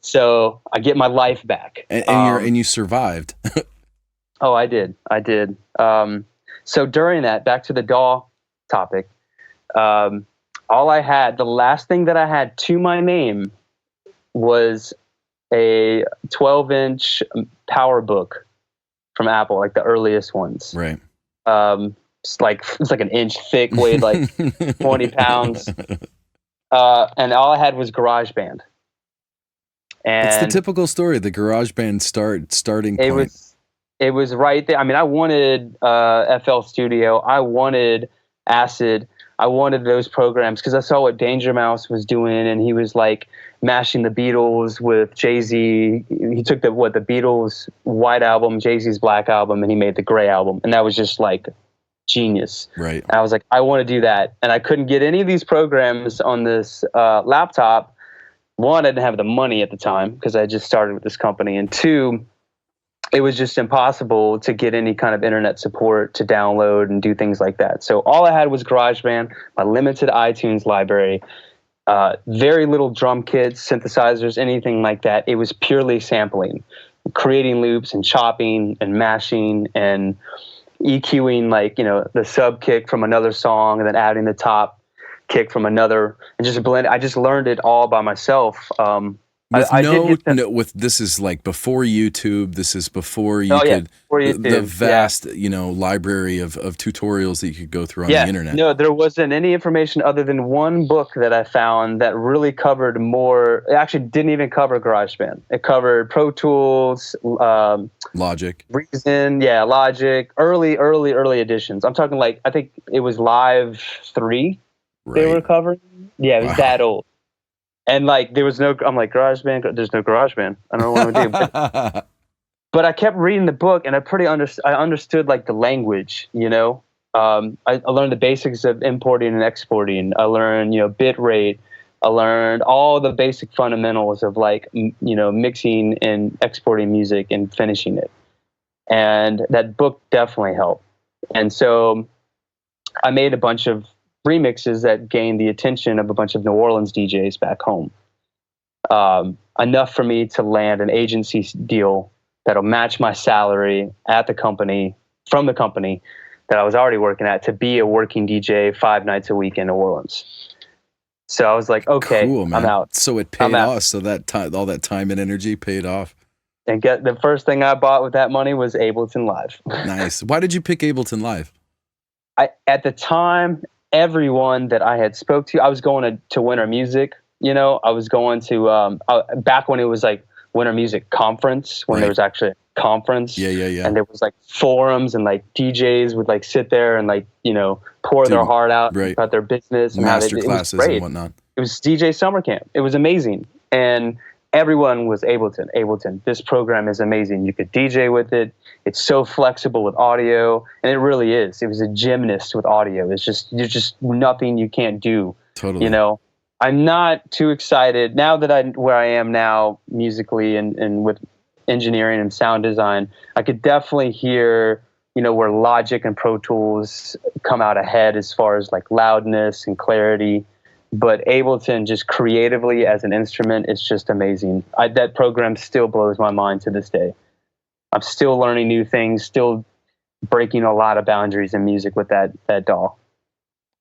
So I get my life back. And you survived. Oh, I did. So during that, back to the DAW topic, the last thing that I had to my name was a 12-inch PowerBook from Apple, like the earliest ones. Right. It's like an inch thick, weighed like 20 pounds. And all I had was GarageBand. And it's the typical story, the GarageBand starting point. It was right there. I mean, I wanted FL Studio. I wanted Acid. I wanted those programs because I saw what Danger Mouse was doing, and he was like mashing the Beatles with Jay-Z. He took the Beatles White Album, Jay-Z's Black Album, and he made the Gray Album, and that was just like genius. Right. And I was like, I want to do that, and I couldn't get any of these programs on this laptop. One, I didn't have the money at the time because I just started with this company, and two, it was just impossible to get any kind of internet support to download and do things like that. So all I had was GarageBand, my limited iTunes library, very little drum kits, synthesizers, anything like that. It was purely sampling, creating loops and chopping and mashing and EQing, like, the sub kick from another song and then adding the top kick from another and just blend. I just learned it all by myself. This is like before YouTube. This is before the vast, library of tutorials that you could go through on the internet. No, there wasn't any information other than one book that I found that really covered more. It actually didn't even cover GarageBand. It covered Pro Tools, Logic, Reason, Logic, early editions. I'm talking like, I think it was Live 3 they were covering. Yeah, it was that old. And like, I'm like, GarageBand, there's no GarageBand. I don't know what I'm going to do. But I kept reading the book and I understood like the language, I learned the basics of importing and exporting. I learned, bit rate. I learned all the basic fundamentals of like, mixing and exporting music and finishing it. And that book definitely helped. And so I made a bunch of remixes that gained the attention of a bunch of New Orleans DJs back home. Enough for me to land an agency deal that'll match my salary at the company, from the company that I was already working at, to be a working DJ 5 nights a week in New Orleans. So I was like, okay, cool, man. I'm out. So it paid off. So that time, all that time and energy paid off. And the first thing I bought with that money was Ableton Live. Nice. Why did you pick Ableton Live? At the time, everyone that I had spoke to, I was going to Winter Music, I was going to, back when it was like Winter Music Conference, when there was actually a conference. Yeah. And there was like forums and like DJs would like sit there and like, pour their heart out about their business. And master classes and whatnot. It was DJ Summer Camp. It was amazing. And everyone was Ableton. This program is amazing. You could DJ with it. It's so flexible with audio, and it really is. It was a gymnast with audio. There's just nothing you can't do. Totally. I'm not too excited now that where I am now musically and with engineering and sound design. I could definitely hear, where Logic and Pro Tools come out ahead as far as like loudness and clarity. But Ableton, just creatively as an instrument, it's just amazing. That program still blows my mind to this day. I'm still learning new things, still breaking a lot of boundaries in music with that DAW.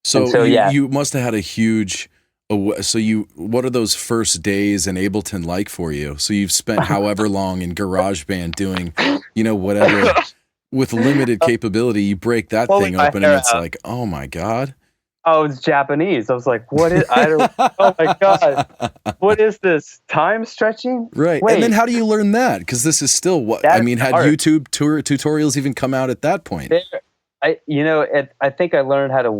So you must have had a huge. What are those first days in Ableton like for you? So you've spent however long in GarageBand doing, whatever with limited capability. You break that thing open and it's like, oh my God. Oh, it's Japanese. I was like, what is, oh my God, what is this? Time stretching? Right. Wait. And then how do you learn that? Because this is still had YouTube tutorials even come out at that point? I think I learned how to